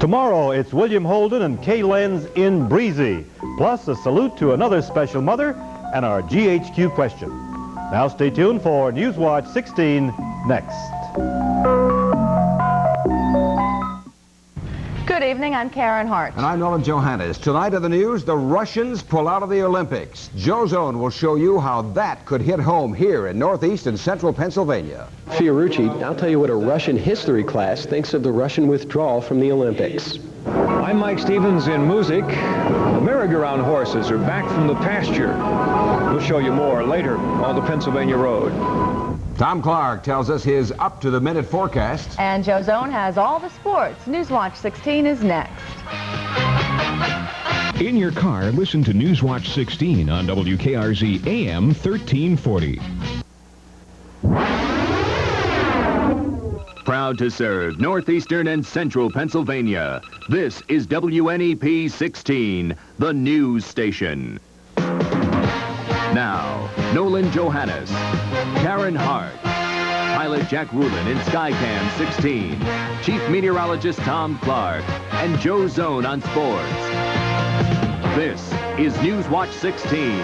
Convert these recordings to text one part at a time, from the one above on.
Tomorrow, it's William Holden and Kay Lenz in Breezy, plus a salute to another special mother and our GHQ question. Now stay tuned for Newswatch 16 next. Good evening, I'm Karen Harch. And I'm Nolan Johannes. Tonight in the news, the Russians pull out of the Olympics. Joe's Own will show you how that could hit home here in northeast and central Pennsylvania. Fiorucci, I'll tell you what a Russian history class thinks of the Russian withdrawal from the Olympics. I'm Mike Stevens in music. The merry-go-round horses are back from the pasture. We'll show you more later on the Pennsylvania Road. Tom Clark tells us his up-to-the-minute forecast. And Joe's Own has all the sports. Newswatch 16 is next. In your car, listen to Newswatch 16 on WKRZ AM 1340. Proud to serve northeastern and central Pennsylvania. This is WNEP 16, the news station. Now, Nolan Johannes, Karen Harch, pilot Jack Rulin in Skycam 16, chief meteorologist Tom Clark, and Joe Zone on sports. This is Newswatch 16.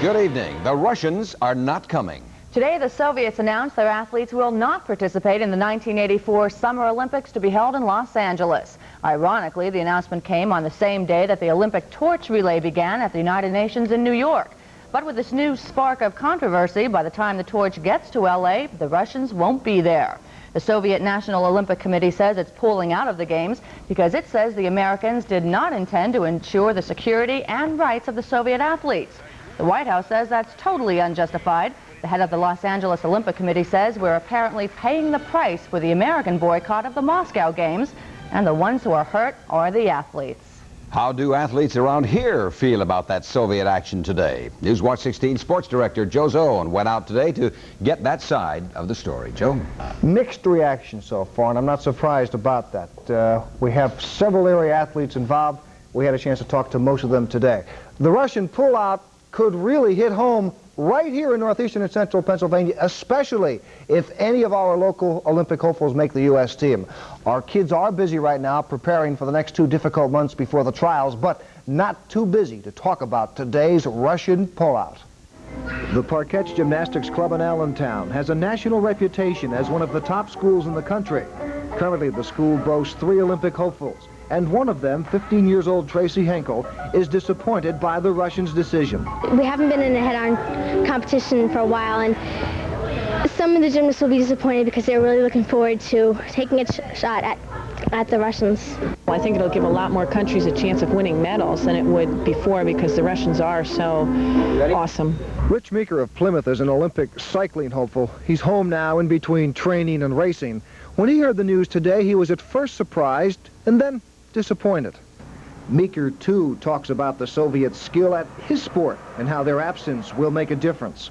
Good evening. The Russians are not coming. Today, the Soviets announced their athletes will not participate in the 1984 Summer Olympics to be held in Los Angeles. Ironically, the announcement came on the same day that the Olympic torch relay began at the United Nations in New York. But with this new spark of controversy, by the time the torch gets to L.A., the Russians won't be there. The Soviet National Olympic Committee says it's pulling out of the Games because it says the Americans did not intend to ensure the security and rights of the Soviet athletes. The White House says that's totally unjustified. The head of the Los Angeles Olympic Committee says we're apparently paying the price for the American boycott of the Moscow Games, and the ones who are hurt are the athletes. How do athletes around here feel about that Soviet action today? Newswatch 16 sports director Joe Zone went out today to get that side of the story. Joe? Mixed reaction so far, and I'm not surprised about that. We have several area athletes involved. We had a chance to talk to most of them today. The Russian pullout could really hit home right here in northeastern and central Pennsylvania, especially if any of our local Olympic hopefuls make the U.S. team. Our kids are busy right now preparing for the next 2 difficult months before the trials, but not too busy to talk about today's Russian pullout. The Parkettes Gymnastics Club in Allentown has a national reputation as one of the top schools in the country. Currently, the school boasts 3 Olympic hopefuls, and one of them, 15-year-old Tracy Henkel, is disappointed by the Russians' decision. We haven't been in a head-on competition for a while, and some of the gymnasts will be disappointed because they're really looking forward to taking a shot at the Russians. I think it'll give a lot more countries a chance of winning medals than it would before because the Russians are so awesome. Rich Meeker of Plymouth is an Olympic cycling hopeful. He's home now in between training and racing. When he heard the news today, he was at first surprised and then disappointed. Meeker, too, talks about the Soviet skill at his sport and how their absence will make a difference.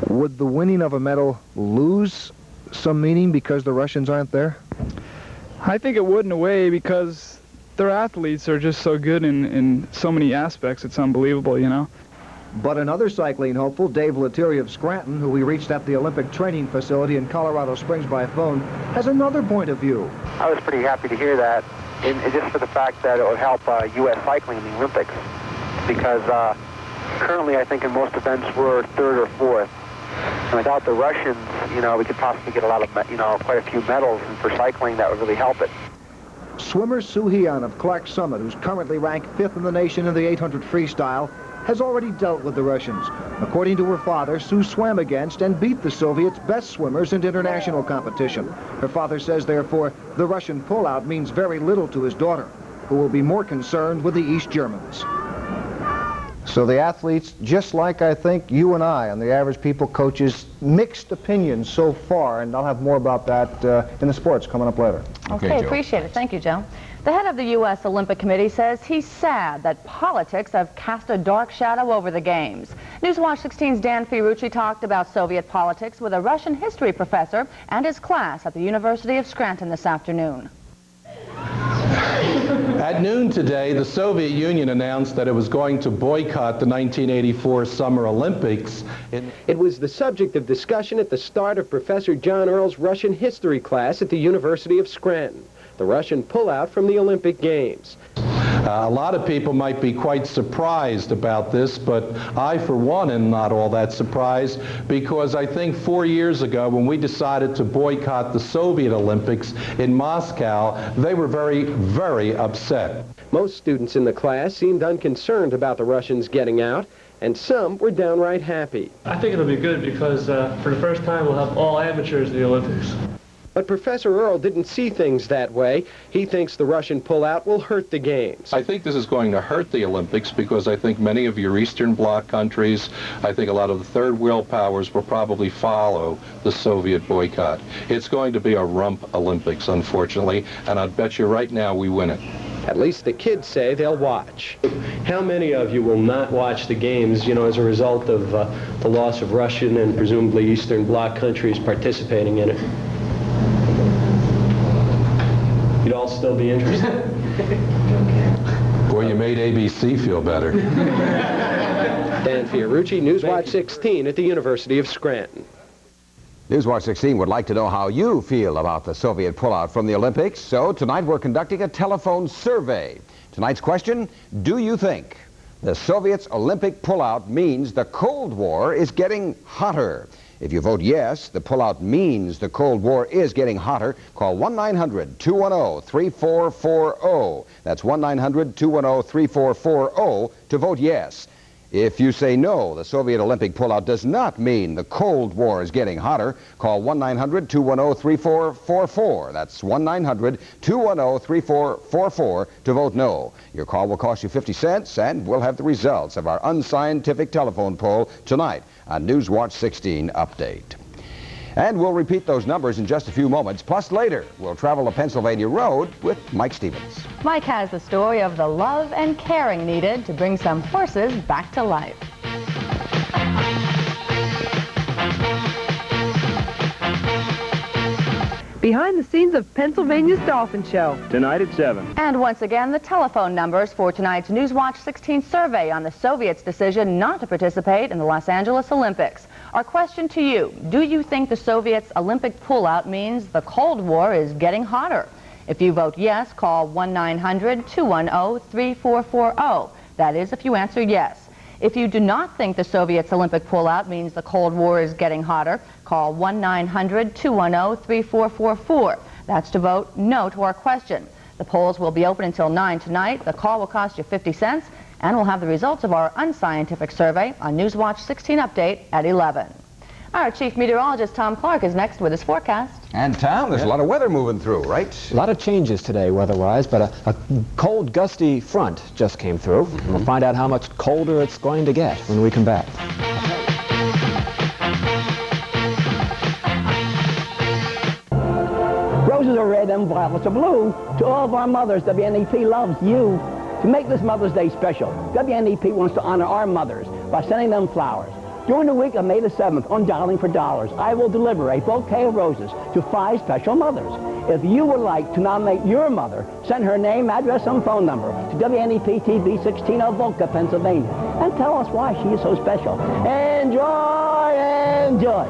Would the winning of a medal lose some meaning because the Russians aren't there? I think it would in a way because their athletes are just so good in so many aspects. It's unbelievable, you know. But another cycling hopeful, Dave Lettieri of Scranton, who we reached at the Olympic training facility in Colorado Springs by phone, has another point of view. I was pretty happy to hear that, and just for the fact that it would help U.S. cycling in the Olympics, because currently I think in most events we're 3rd or 4th. And without the Russians, you know, we could possibly get a lot of, quite a few medals, and for cycling that would really help it. Swimmer Sue Heon of Clark Summit, who's currently ranked 5th in the nation in the 800 freestyle, has already dealt with the Russians. According to her father, Sue swam against and beat the Soviets' best swimmers in international competition. Her father says, therefore, the Russian pullout means very little to his daughter, who will be more concerned with the East Germans. So the athletes, just like I think you and I and the average people, coaches, mixed opinions so far, and I'll have more about that in the sports coming up later. Okay, appreciate it. Thank you, Joe. The head of the U.S. Olympic Committee says he's sad that politics have cast a dark shadow over the Games. Newswatch 16's Dan Fiorucci talked about Soviet politics with a Russian history professor and his class at the University of Scranton this afternoon. At noon today, the Soviet Union announced that it was going to boycott the 1984 Summer Olympics. It was the subject of discussion at the start of Professor John Earle's Russian history class at the University of Scranton. the Russian pullout from the Olympic Games. A lot of people might be quite surprised about this, but I, for one, am not all that surprised, because I think 4 years ago, when we decided to boycott the Soviet Olympics in Moscow, they were very, very upset. Most students in the class seemed unconcerned about the Russians getting out, and some were downright happy. I think it'll be good because for the first time we'll have all amateurs in the Olympics. But Professor Earl didn't see things that way. He thinks the Russian pullout will hurt the Games. I think this is going to hurt the Olympics because I think many of your Eastern Bloc countries, I think a lot of the third world powers will probably follow the Soviet boycott. It's going to be a rump Olympics, unfortunately, and I'd bet you right now we win it. At least the kids say they'll watch. How many of you will not watch the Games, as a result of the loss of Russian and presumably Eastern Bloc countries participating in it? You'd all still be interested? Boy, you made ABC feel better. Dan Fiorucci, Newswatch 16 at the University of Scranton. Newswatch 16 would like to know how you feel about the Soviet pullout from the Olympics, so tonight we're conducting a telephone survey. Tonight's question, do you think the Soviets' Olympic pullout means the Cold War is getting hotter? If you vote yes, the pullout means the Cold War is getting hotter. Call 1-900-210-3440. That's 1-900-210-3440 to vote yes. If you say no, the Soviet Olympic pullout does not mean the Cold War is getting hotter, call 1-900-210-3444. That's 1-900-210-3444 to vote no. Your call will cost you 50 cents, and we'll have the results of our unscientific telephone poll tonight on Newswatch 16 Update. And we'll repeat those numbers in just a few moments. Plus, later, we'll travel to Pennsylvania Road with Mike Stevens. Mike has the story of the love and caring needed to bring some horses back to life. Behind the scenes of Pennsylvania's Dolphin Show. Tonight at 7. And once again, the telephone numbers for tonight's Newswatch 16 survey on the Soviets' decision not to participate in the Los Angeles Olympics. Our question to you, do you think the Soviets' Olympic pullout means the Cold War is getting hotter? If you vote yes, call 1-900-210-3440. That is, if you answer yes. If you do not think the Soviets' Olympic pullout means the Cold War is getting hotter, call 1-900-210-3444. That's to vote no to our question. The polls will be open until 9 tonight. The call will cost you 50 cents, and we'll have the results of our unscientific survey on Newswatch 16 Update at 11. Our chief meteorologist, Tom Clark, is next with his forecast. And Tom, there's a lot of weather moving through, right? A lot of changes today weather-wise, but a cold, gusty front just came through. And we'll find out how much colder it's going to get when we come back. Roses are red and violets are blue. To all of our mothers, WNEP loves you. To make this Mother's Day special, WNEP wants to honor our mothers by sending them flowers. During the week of May the 7th on Darling for Dollars, I will deliver a bouquet of roses to 5 special mothers. If you would like to nominate your mother, send her name, address, and phone number to WNEP TV 16 of Volca, Pennsylvania, and tell us why she is so special. Enjoy, enjoy.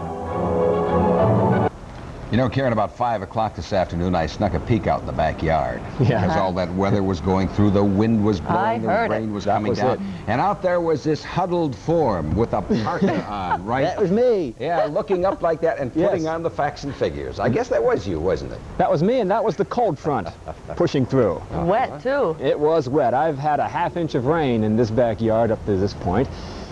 You know, Karen, about 5 o'clock this afternoon, I snuck a peek out in the backyard. Yeah. Because all that weather was going through, the wind was blowing, the rain was coming down. And out there was this huddled form with a parka on, right? That was me. Yeah, looking up like that and putting on the facts and figures. I guess that was you, wasn't it? That was me, and that was the cold front pushing through. Wet, too. It was wet. I've had a ½ inch of rain in this backyard up to this point,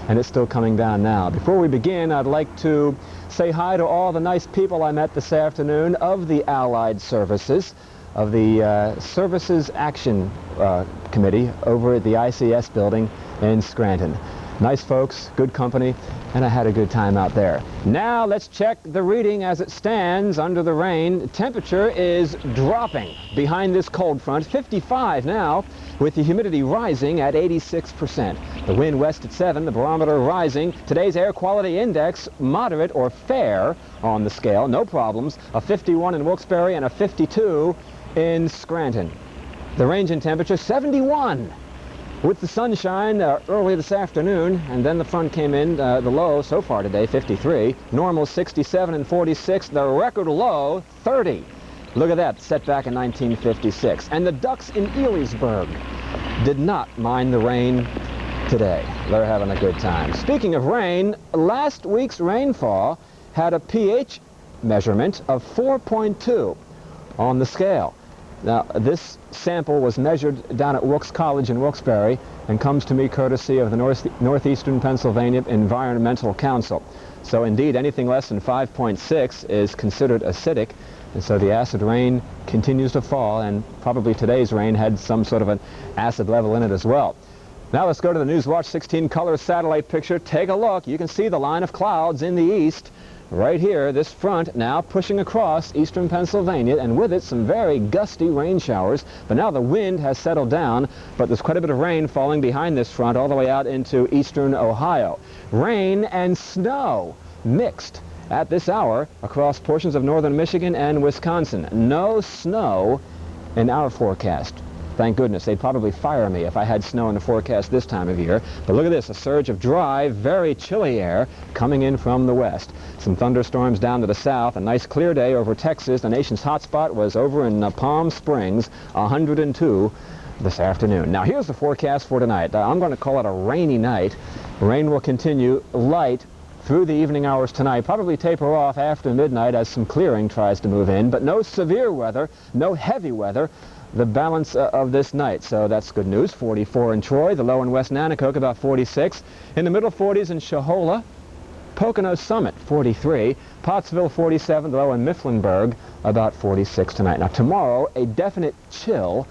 and it's still coming down now. Before we begin, I'd like to say hi to all the nice people I met this afternoon of the Allied Services, of the Services Action Committee over at the ICS building in Scranton. Nice folks, good company, and I had a good time out there. Now let's check the reading as it stands under the rain. Temperature is dropping behind this cold front, 55 now, with the humidity rising at 86%. The wind west at 7, the barometer rising. Today's air quality index, moderate or fair on the scale, no problems. A 51 in Wilkes-Barre and a 52 in Scranton. The range in temperature, 71. With the sunshine early this afternoon, and then the front came in, the low so far today, 53. Normal 67 and 46. The record low, 30. Look at that, set back in 1956. And the Ducks in Elysburg did not mind the rain today. They're having a good time. Speaking of rain, last week's rainfall had a pH measurement of 4.2 on the scale. Now, this sample was measured down at Wilkes College in Wilkes-Barre and comes to me courtesy of the Northeastern Pennsylvania Environmental Council. So indeed, anything less than 5.6 is considered acidic, and so the acid rain continues to fall, and probably today's rain had some sort of an acid level in it as well. Now let's go to the Newswatch 16 color satellite picture. Take a look. You can see the line of clouds in the east. Right here, this front now pushing across eastern Pennsylvania, and with it some very gusty rain showers. But now the wind has settled down, but there's quite a bit of rain falling behind this front all the way out into eastern Ohio. Rain and snow mixed at this hour across portions of northern Michigan and Wisconsin. No snow in our forecast. Thank goodness. They'd probably fire me if I had snow in the forecast this time of year. But look at this, a surge of dry, very chilly air coming in from the west. Some thunderstorms down to the south. A nice clear day over Texas. The nation's hot spot was over in Palm Springs, 102 this afternoon. Now here's the forecast for tonight. I'm going to call it a rainy night. Rain will continue light through the evening hours tonight, probably taper off after midnight as some clearing tries to move in, but no severe weather, no heavy weather the balance of this night. So that's good news. 44 in Troy, the low in West Nanticoke about 46. In the middle 40s in Shohola, Pocono Summit 43, Pottsville 47, the low in Mifflinburg about 46 tonight. Now tomorrow, a definite chill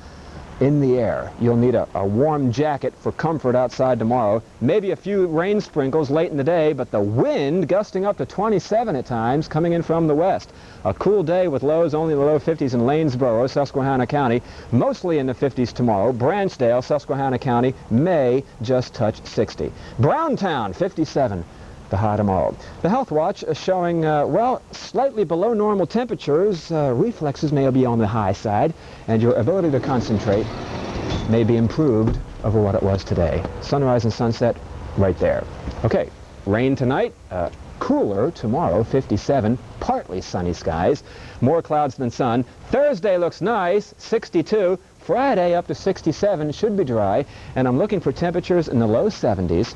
in the air. You'll need a warm jacket for comfort outside tomorrow. Maybe a few rain sprinkles late in the day, but the wind gusting up to 27 at times coming in from the west. A cool day with lows only in the low 50s in Lanesboro, Susquehanna County, mostly in the 50s tomorrow. Branchdale, Susquehanna County, may just touch 60. Browntown, 57. The high tomorrow. The Health Watch is showing, well, slightly below normal temperatures. Reflexes may be on the high side, and your ability to concentrate may be improved over what it was today. Sunrise and sunset right there. Okay, rain tonight, cooler tomorrow, 57, partly sunny skies, more clouds than sun. Thursday looks nice, 62. Friday up to 67, should be dry, and I'm looking for temperatures in the low 70s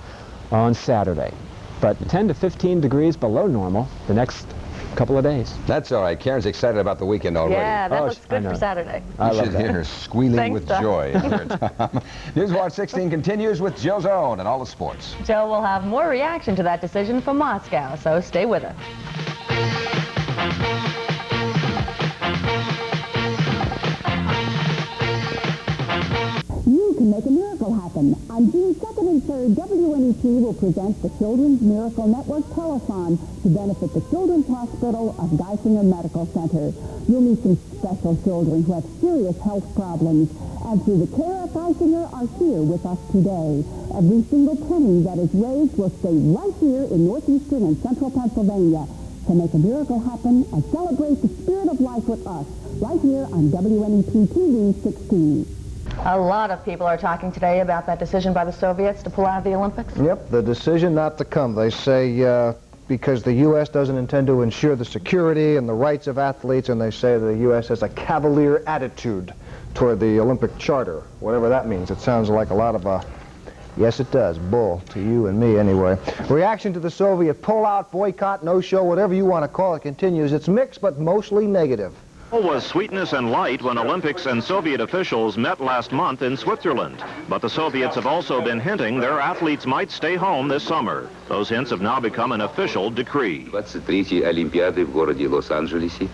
on Saturday. But 10 to 15 degrees below normal the next couple of days. That's all right. Karen's excited about the weekend already. Yeah, that looks good for Saturday. I should hear her squealing with joy. Newswatch 16 continues with Joe Zone and all the sports. Joe will have more reaction to that decision from Moscow, so stay with us. You can make a miracle happen. On June 2nd and 3rd, WNEP will present the Children's Miracle Network Telethon to benefit the Children's Hospital of Geisinger Medical Center. You'll meet some special children who have serious health problems, and through the care of Geisinger are here with us today. Every single penny that is raised will stay right here in northeastern and central Pennsylvania to make a miracle happen and celebrate the spirit of life with us right here on WNEP TV 16. A lot of people are talking today about that decision by the Soviets to pull out of the Olympics. Yep, the decision not to come. They say because the U.S. doesn't intend to ensure the security and the rights of athletes, and they say the U.S. has a cavalier attitude toward the Olympic Charter, whatever that means. It sounds like a lot of, yes it does, bull to you and me anyway. Reaction to the Soviet pullout, boycott, no-show, whatever you want to call it, continues. It's mixed, but mostly negative. All was sweetness and light when Olympics and Soviet officials met last month in Switzerland. But the Soviets have also been hinting their athletes might stay home this summer. Those hints have now become an official decree. 23-й Олимпиады в городе Лос-Анджелесе.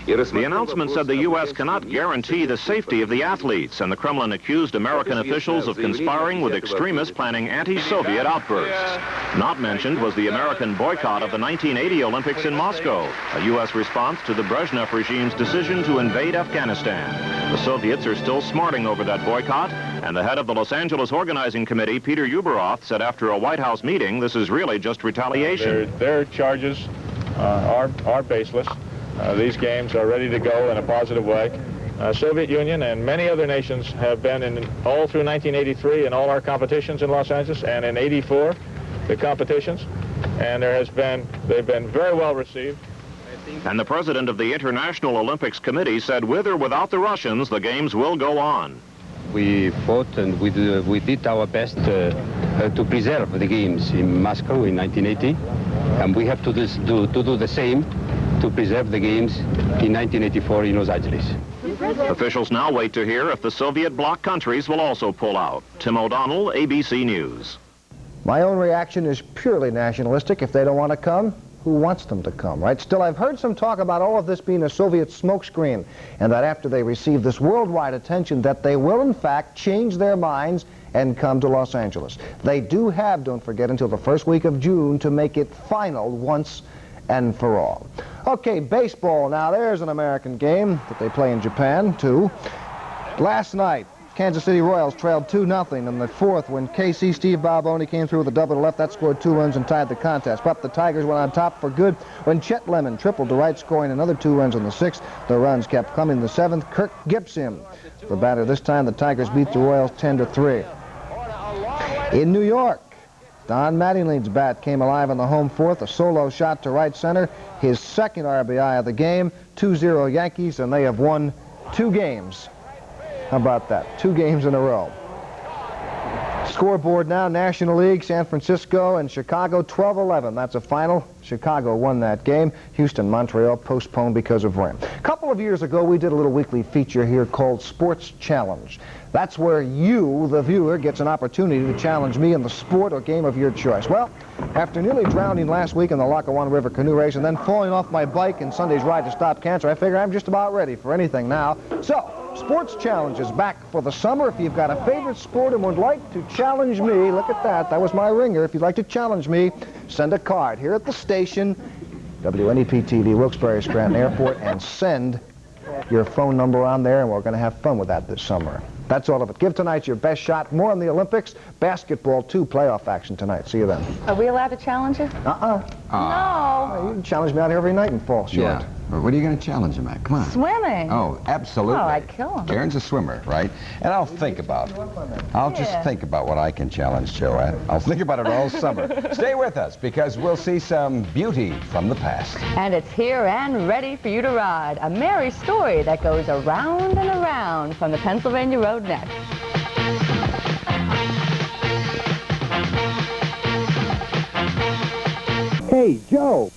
The announcement said the U.S. cannot guarantee the safety of the athletes, and the Kremlin accused American officials of conspiring with extremists planning anti-Soviet outbursts. Not mentioned was the American boycott of the 1980 Olympics in Moscow, a U.S. response to the Brezhnev regime's decision to invade Afghanistan. The Soviets are still smarting over that boycott, and the head of the Los Angeles Organizing Committee, Peter Uberoth, said after a White House meeting this is really just retaliation. Their charges are baseless. These games are ready to go in a positive way. Soviet Union and many other nations have been in all through 1983 in all our competitions in Los Angeles, and in '84 the competitions, and they've been very well received. And the president of the International Olympics Committee said with or without the Russians, the games will go on. We fought and we did our best to preserve the games in Moscow in 1980, and we have to do the same to preserve the games in 1984 in Los Angeles. Officials now wait to hear if the Soviet bloc countries will also pull out. Tim O'Donnell, ABC News. My own reaction is purely nationalistic. If they don't want to come, who wants them to come, right? Still, I've heard some talk about all of this being a Soviet smokescreen, and that after they receive this worldwide attention, that they will, in fact, change their minds and come to Los Angeles. They do have, don't forget, until the first week of June to make it final once and for all. Okay, baseball. Now, there's an American game that they play in Japan, too. Last night, Kansas City Royals trailed 2-0 in the fourth when KC Steve Balboni came through with a double to left. That scored 2 runs and tied the contest. But the Tigers went on top for good when Chet Lemon tripled to right, scoring another 2 runs in the sixth. The runs kept coming in the seventh. Kirk Gibson, the batter this time. The Tigers beat the Royals 10-3. In New York, Don Mattingly's bat came alive in the home fourth. A solo shot to right center. His second RBI of the game. 2-0 Yankees, and they have won 2 games. How about that? 2 games in a row. Scoreboard now, National League, San Francisco and Chicago, 12-11. That's a final. Chicago won that game. Houston, Montreal postponed because of rain. A couple of years ago, we did a little weekly feature here called Sports Challenge. That's where you, the viewer, gets an opportunity to challenge me in the sport or game of your choice. Well, after nearly drowning last week in the Lackawanna River canoe race and then falling off my bike in Sunday's ride to stop cancer, I figure I'm just about ready for anything now. So, Sports Challenge is back for the summer. If you've got a favorite sport and would like to challenge me, look at that. That was my ringer. If you'd like to challenge me, send a card here at the station, WNEP TV, Wilkes-Barre Scranton Airport, and send your phone number on there, and we're going to have fun with that this summer. That's all of it. Give tonight your best shot. More on the Olympics. Basketball, 2 playoff action tonight. See you then. Are we allowed to challenge you? No. You can challenge me out here every night and fall short. Yeah. What are you going to challenge him at? Come on. Swimming. Oh, absolutely. Oh, I'd kill him. Karen's a swimmer, right? And I'll think about it. I'll just think about what I can challenge Joe at. I'll think about it all summer. Stay with us, because we'll see some beauty from the past. And it's here and ready for you to ride. A merry story that goes around and around from the Pennsylvania Road next. Hey, Joe.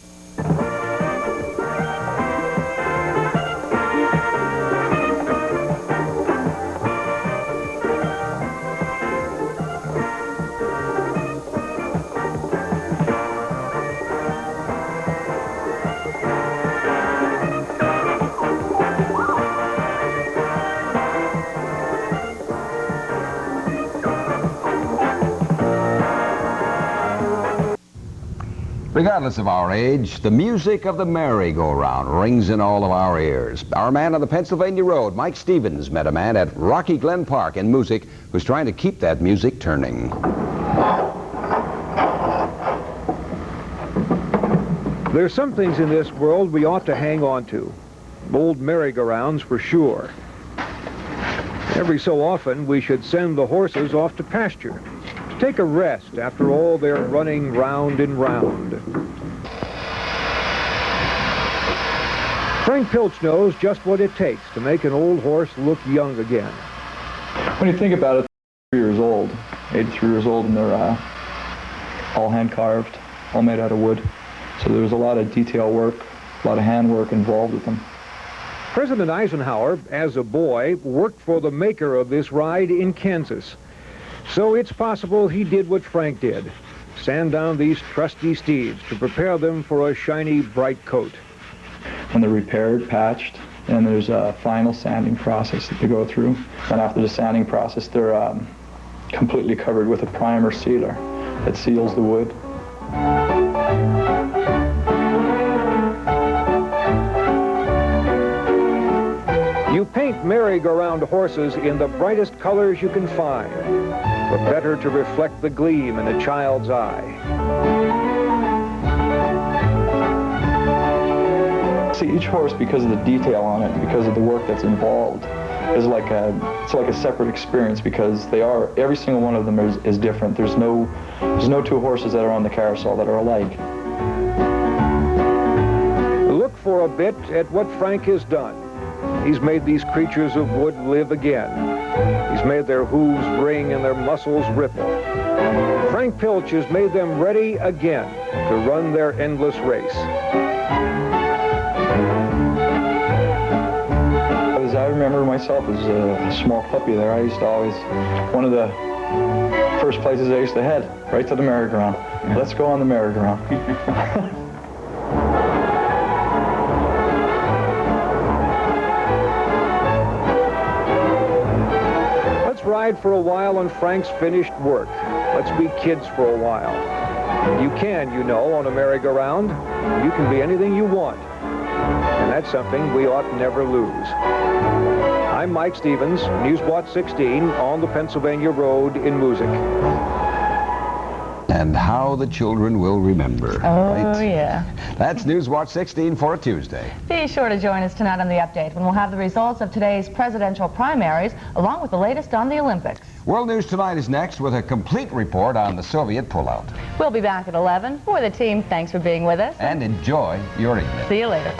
Regardless of our age, the music of the merry-go-round rings in all of our ears. Our man on the Pennsylvania Road, Mike Stevens, met a man at Rocky Glen Park in Moosic who's trying to keep that music turning. There's some things in this world we ought to hang on to. Old merry-go-rounds for sure. Every so often, we should send the horses off to pasture. Take a rest after all their running round and round. Frank Pilch knows just what it takes to make an old horse look young again. When you think about it, 3 years old, 83 years old, and they're all hand-carved, all made out of wood. So there's a lot of detail work, a lot of handwork involved with them. President Eisenhower, as a boy, worked for the maker of this ride in Kansas. So it's possible he did what Frank did, sand down these trusty steeds to prepare them for a shiny, bright coat. When they're repaired, patched, and there's a final sanding process that they go through. And after the sanding process, they're completely covered with a primer sealer that seals the wood. You paint merry-go-round horses in the brightest colors you can find, the better to reflect the gleam in a child's eye. See, each horse, because of the detail on it, because of the work that's involved, is like a separate experience, because every single one of them is different. There's no 2 horses that are on the carousel that are alike. Look for for a bit at what Frank has done. He's made these creatures of wood live again. He's made their hooves ring and their muscles ripple. Frank Pilch has made them ready again to run their endless race. As I remember myself as a small puppy there, I used to always, one of the first places I used to head, right to the merry-go-round. Let's go on the merry-go-round. Let's ride for a while on Frank's finished work. Let's be kids for a while. You can, you know, on a merry-go-round. You can be anything you want. And that's something we ought never lose. I'm Mike Stevens, Newswatch 16 on the Pennsylvania Road in Moosic. And how the children will remember. Oh, right? yeah. That's Newswatch 16 for a Tuesday. Be sure to join us tonight on The Update when we'll have the results of today's presidential primaries, along with the latest on the Olympics. World News Tonight is next with a complete report on the Soviet pullout. We'll be back at 11. For the team, thanks for being with us. And enjoy your evening. See you later.